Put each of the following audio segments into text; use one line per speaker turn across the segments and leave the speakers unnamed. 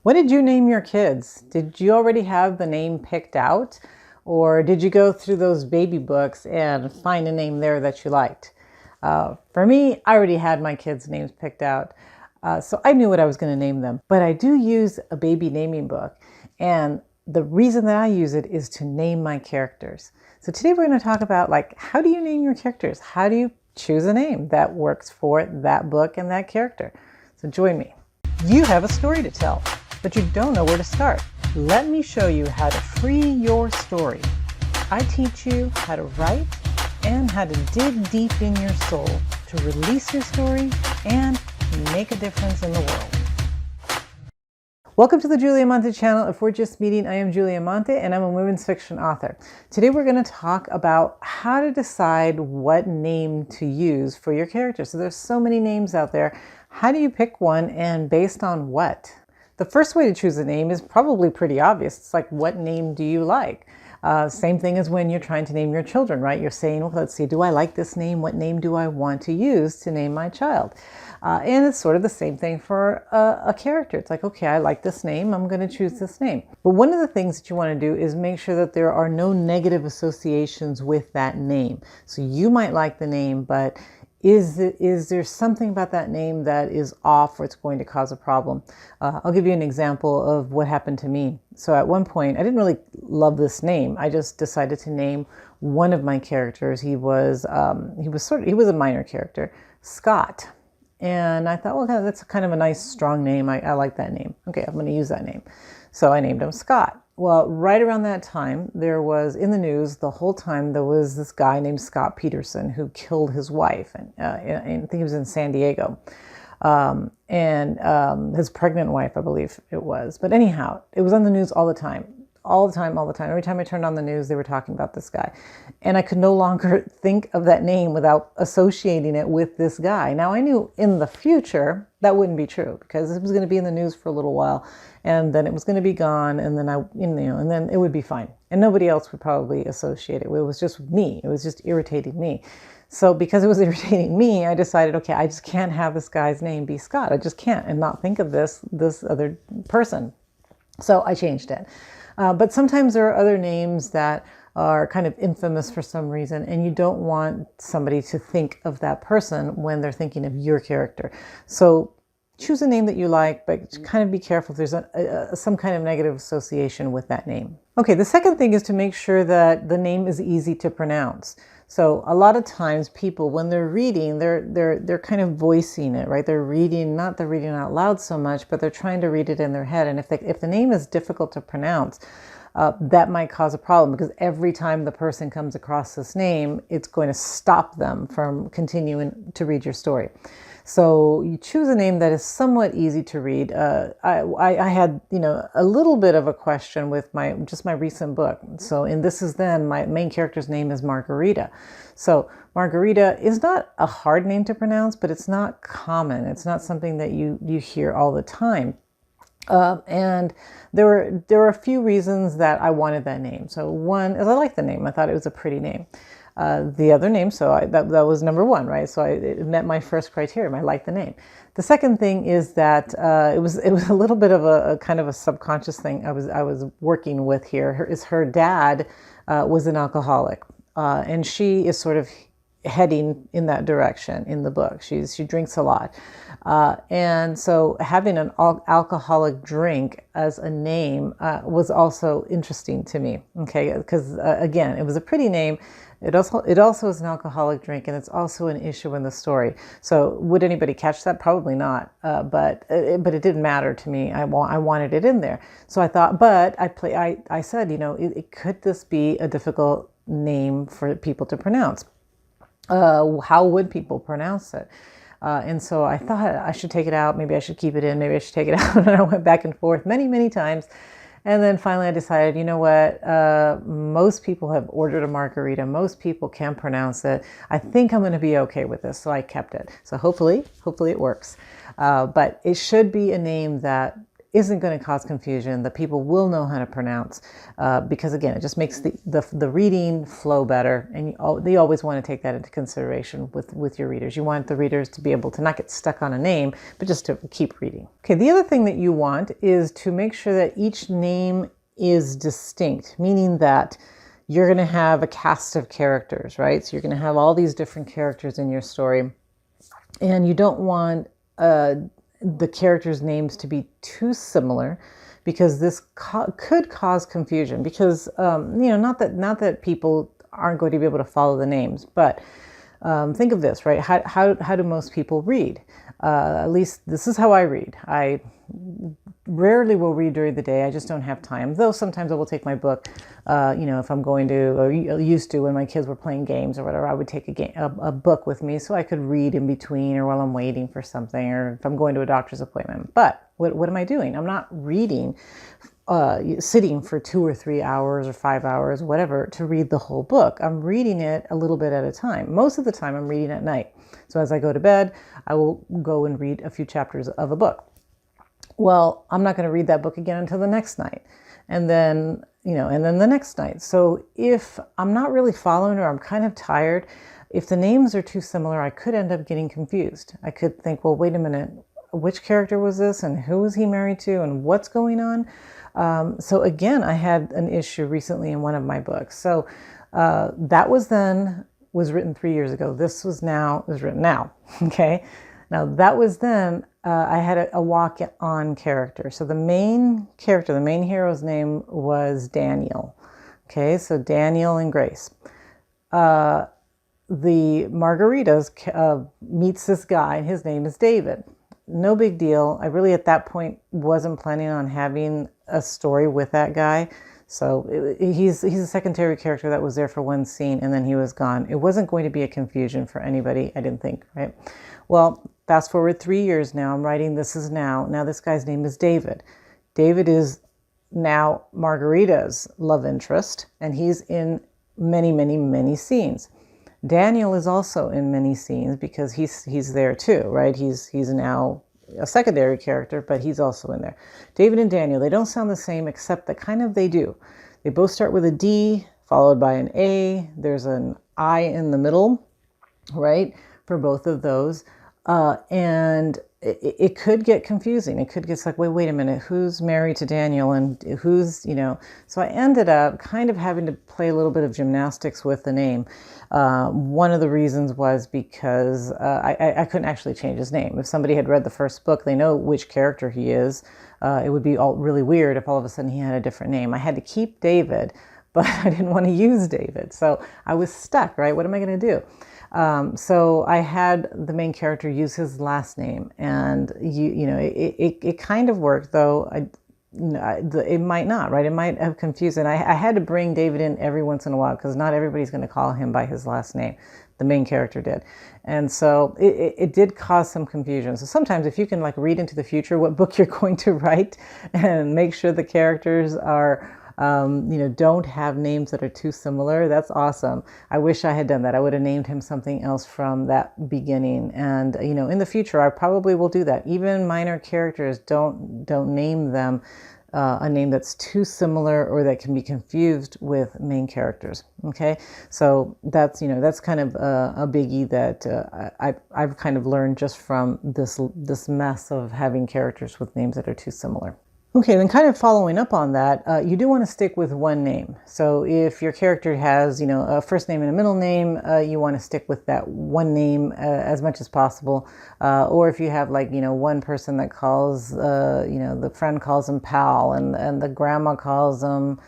What did you name your kids? Did you already have the name picked out? Or did you go through those baby books and find a name there that you liked? For me, I already had my kids' names picked out. So I knew what I was going to name them. But I do use a baby naming book. And the reason that I use it is to name my characters. So today we're going to talk about, like, how do you name your characters? How do you choose a name that works for that book and that character? So join me. You have a story to tell, but you don't know where to start. Let me show you how to free your story. I teach you how to write and how to dig deep in your soul to release your story and make a difference in the world. Welcome to the Julia Monte channel. If we're just meeting, I am Julia Monte and I'm a women's fiction author. Today we're going to talk about how to decide what name to use for your character. So there's so many names out there. How do you pick one, and based on what? The first way to choose a name is probably pretty obvious. It's like, what name do you like? Same thing as when you're trying to name your children, right? You're saying, well, let's see, do I like this name? What name do I want to use to name my child? And it's sort of the same thing for a character. It's like, okay, I like this name. I'm going to choose this name. But one of the things that you want to do is make sure that there are no negative associations with that name. So you might like the name, but is there something about that name that is off or it's going to cause a problem? I'll give you an example of what happened to me. So at one point, I didn't really love this name. I just decided to name one of my characters. He was a minor character, Scott. And I thought, well, that's kind of a nice, strong name. I like that name. Okay, I'm going to use that name. So I named him Scott. Well, right around that time, there was in the news the whole time, there was this guy named Scott Peterson who killed his wife. And I think he was in San Diego. His pregnant wife, I believe it was. But anyhow, it was on the news all the time. All the time. Every time I turned on the news, they were talking about this guy. And I could no longer think of that name without associating it with this guy. Now, I knew in the future that wouldn't be true because it was going to be in the news for a little while and then it was going to be gone and then and then it would be fine. And nobody else would probably associate it. It was just me. It was just irritating me. So because it was irritating me, I decided, okay, I just can't have this guy's name be Scott. I just can't and not think of this other person. So I changed it. But sometimes there are other names that are kind of infamous for some reason, and you don't want somebody to think of that person when they're thinking of your character. So choose a name that you like, but kind of be careful if there's some kind of negative association with that name. Okay, the second thing is to make sure that the name is easy to pronounce. So a lot of times people, when they're reading, they're kind of voicing it, right? They're reading, not they're reading out loud so much, but they're trying to read it in their head. And if the name is difficult to pronounce, that might cause a problem because every time the person comes across this name, it's going to stop them from continuing to read your story. So you choose a name that is somewhat easy to read. I had, a little bit of a question with my recent book. So in This Is Then, my main character's name is Margarita. So Margarita is not a hard name to pronounce, but it's not common. It's not something that you hear all the time. And there were a few reasons that I wanted that name. So one is I liked the name. I thought it was a pretty name. The other name, that was number one, right? So it met my first criterion. I liked the name. The second thing is that it was a little bit of a kind of a subconscious thing I was working with here. Her dad was an alcoholic, and she is sort of heading in that direction in the book. She drinks a lot. And so having an alcoholic drink as a name was also interesting to me. Okay, because again, it was a pretty name. It also is an alcoholic drink, and it's also an issue in the story. So would anybody catch that? Probably not. But it didn't matter to me. I wanted it in there. So I thought, but I said, could this be a difficult name for people to pronounce? How would people pronounce it? And so I thought I should take it out. Maybe I should keep it in. Maybe I should take it out. And I went back and forth many, many times. And then finally I decided, you know what? Most people have ordered a margarita. Most people can pronounce it. I think I'm going to be okay with this. So I kept it. So hopefully it works. But it should be a name that isn't going to cause confusion, that people will know how to pronounce, because again, it just makes the reading flow better. And they always want to take that into consideration with your readers. You want the readers to be able to not get stuck on a name, but just to keep reading. Okay, the other thing that you want is to make sure that each name is distinct, meaning that you're going to have a cast of characters, right? So you're going to have all these different characters in your story, and you don't want the characters' names to be too similar, because this could cause confusion. Because not that people aren't going to be able to follow the names, but think of this, right? How do most people read? At least this is how I read. I rarely will read during the day. I just don't have time. Though sometimes I will take my book, if I'm going to, or used to when my kids were playing games or whatever, I would take a book with me so I could read in between or while I'm waiting for something, or if I'm going to a doctor's appointment. But what am I doing? I'm not reading, sitting for 2 or 3 hours or 5 hours, whatever, to read the whole book. I'm reading it a little bit at a time. Most of the time I'm reading at night. So as I go to bed, I will go and read a few chapters of a book. Well, I'm not going to read that book again until the next night. And then the next night. So if I'm not really following, or I'm kind of tired, if the names are too similar, I could end up getting confused. I could think, well, wait a minute, which character was this, and who was he married to, and what's going on? So again, I had an issue recently in one of my books. So that was written 3 years ago. This was written now. Okay. Now that was then, I had a walk-on character. So the main hero's name was Daniel. Okay, so Daniel and Grace. The Margaritas meets this guy, and his name is David. No big deal. I really at that point wasn't planning on having a story with that guy. So he's a secondary character that was there for one scene, and then he was gone. It wasn't going to be a confusion for anybody, I didn't think, right? Well, fast forward 3 years now, I'm writing This Is Now. Now this guy's name is David. David is now Margarita's love interest, and he's in many, many, many scenes. Daniel is also in many scenes because he's there too, right? He's now a secondary character, but he's also in there. David and Daniel, they don't sound the same, except that kind of they do. They both start with a D followed by an A. There's an I in the middle, right, for both of those. And it could get confusing. It could get like, wait a minute, who's married to Daniel and who's, so I ended up kind of having to play a little bit of gymnastics with the name. One of the reasons was because I couldn't actually change his name. If somebody had read the first book, they know which character he is. It would be all really weird if all of a sudden he had a different name. I had to keep David, but I didn't want to use David. So I was stuck, right? What am I going to do? So I had the main character use his last name, and it kind of worked, though it might not, right? It might have confused, and I had to bring David in every once in a while because not everybody's going to call him by his last name. The main character did. And so it did cause some confusion. So sometimes if you can read into the future what book you're going to write and make sure the characters are don't have names that are too similar, that's awesome. I wish I had done that. I would have named him something else from that beginning. And, in the future, I probably will do that. Even minor characters, don't name them a name that's too similar or that can be confused with main characters. Okay. So that's kind of a biggie that I've kind of learned just from this mess of having characters with names that are too similar. Okay, then kind of following up on that, you do want to stick with one name. So if your character has, a first name and a middle name, you want to stick with that one name as much as possible. Or if you have one person that calls, the friend calls him pal, and the grandma calls him,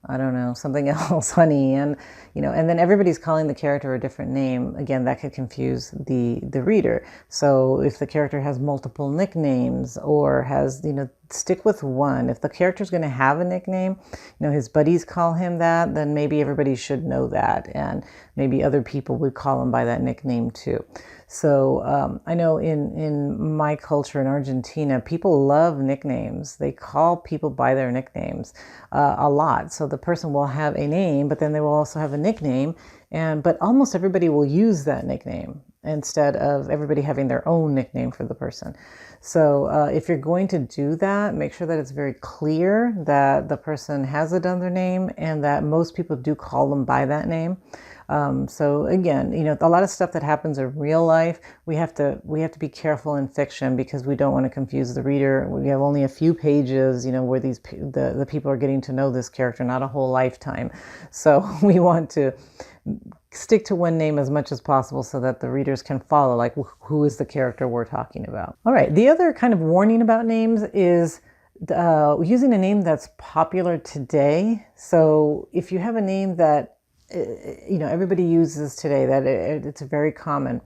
I don't know, something else, honey, and and then everybody's calling the character a different name. Again, that could confuse the reader. So if the character has multiple nicknames or has, stick with one. If the character's going to have a nickname, his buddies call him that, then maybe everybody should know that, and maybe other people would call him by that nickname too. So I know in my culture in Argentina, people love nicknames. They call people by their nicknames a lot. So the person will have a name, but then they will also have a nickname, but almost everybody will use that nickname. instead of everybody having their own nickname for the person. So if you're going to do that, make sure that it's very clear that the person has another name and that most people do call them by that name. So again, a lot of stuff that happens in real life, we have to be careful in fiction because we don't want to confuse the reader. We have only a few pages, where the people are getting to know this character, not a whole lifetime. So we want to stick to one name as much as possible so that the readers can follow, like, who is the character we're talking about. All right, the other kind of warning about names is using a name that's popular today. So if you have a name that everybody uses today, that it's very common,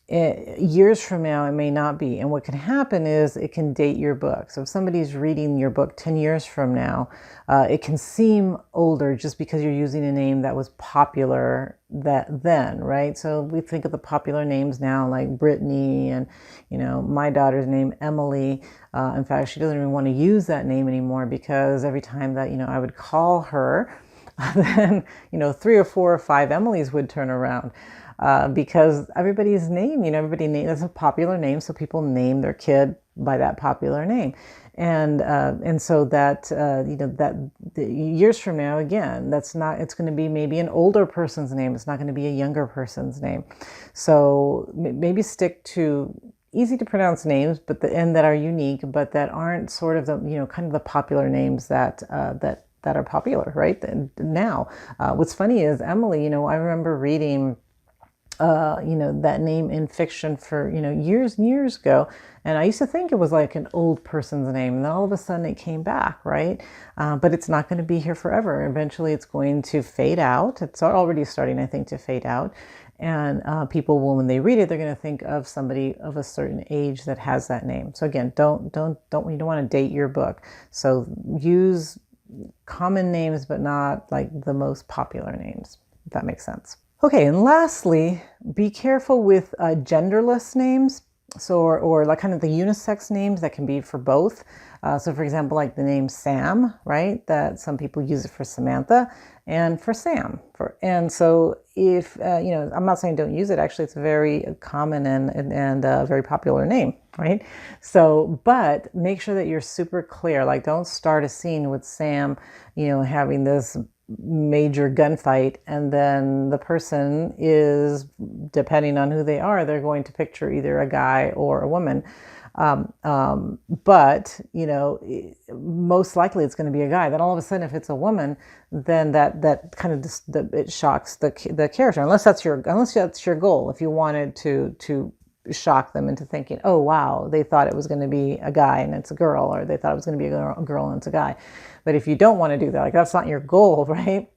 years from now it may not be, and what can happen is it can date your book. So if somebody's reading your book 10 years from now, it can seem older just because you're using a name that was popular then, right? So we think of the popular names now, like Brittany, and my daughter's name Emily. In fact, she doesn't even want to use that name anymore because every time that I would call her, then 3 or 4 or 5 Emilys would turn around. Because everybody's name, that's a popular name, so people name their kid by that popular name, and so that that years from now, again, it's going to be maybe an older person's name. It's not going to be a younger person's name. So maybe stick to easy to pronounce names, but that are unique, but that aren't sort of the kind of the popular names that are popular right now. What's funny is Emily. I remember reading that name in fiction for, years and years ago. And I used to think it was like an old person's name. And then all of a sudden it came back, right? But it's not going to be here forever. Eventually it's going to fade out. It's already starting, I think, to fade out. And people will, when they read it, they're going to think of somebody of a certain age that has that name. So again, you don't want to date your book. So use common names, but not like the most popular names, if that makes sense. Okay, and lastly, be careful with genderless names. So, or like kind of the unisex names that can be for both. So for example, like the name Sam, right? That some people use it for Samantha and for Sam. And so if, I'm not saying don't use it. Actually, it's a very common and very popular name, right? So, but make sure that you're super clear. Like, don't start a scene with Sam, having this major gunfight, and then the person is, depending on who they are, they're going to picture either a guy or a woman. But most likely it's going to be a guy. Then all of a sudden, if it's a woman, then that kind of it shocks the character. Unless that's your goal. If you wanted to shock them into thinking, oh wow, they thought it was going to be a guy and it's a girl, or they thought it was going to be a girl and it's a guy. But if you don't want to do that, like that's not your goal, right?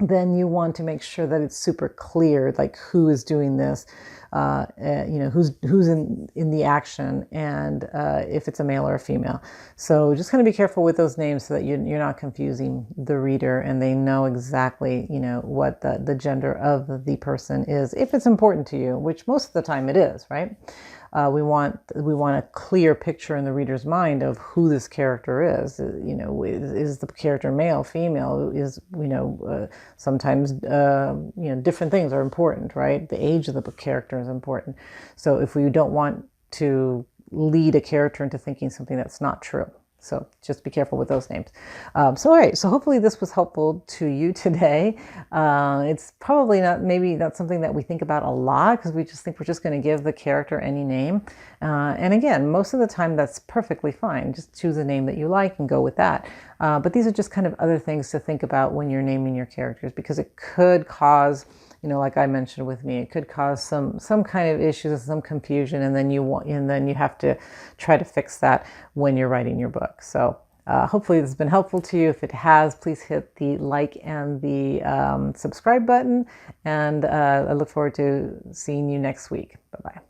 Then you want to make sure that it's super clear, like who is doing this, who's in the action, and if it's a male or a female. So just kind of be careful with those names so that you're not confusing the reader, and they know exactly what the gender of the person is, if it's important to you, which most of the time it is, right? We want a clear picture in the reader's mind of who this character is. Is the character male, female? Is sometimes different things are important, right? The age of the character is important. So if we don't want to lead a character into thinking something that's not true. So just be careful with those names. All right. So hopefully this was helpful to you today. It's probably not something that we think about a lot because we just think we're just going to give the character any name. And again, most of the time that's perfectly fine. Just choose a name that you like and go with that. But these are just kind of other things to think about when you're naming your characters, because it could cause, like I mentioned with me, it could cause some kind of issues, some confusion, and then you have to try to fix that when you're writing your book. So hopefully this has been helpful to you. If it has, please hit the like and the subscribe button, and I look forward to seeing you next week. Bye-bye.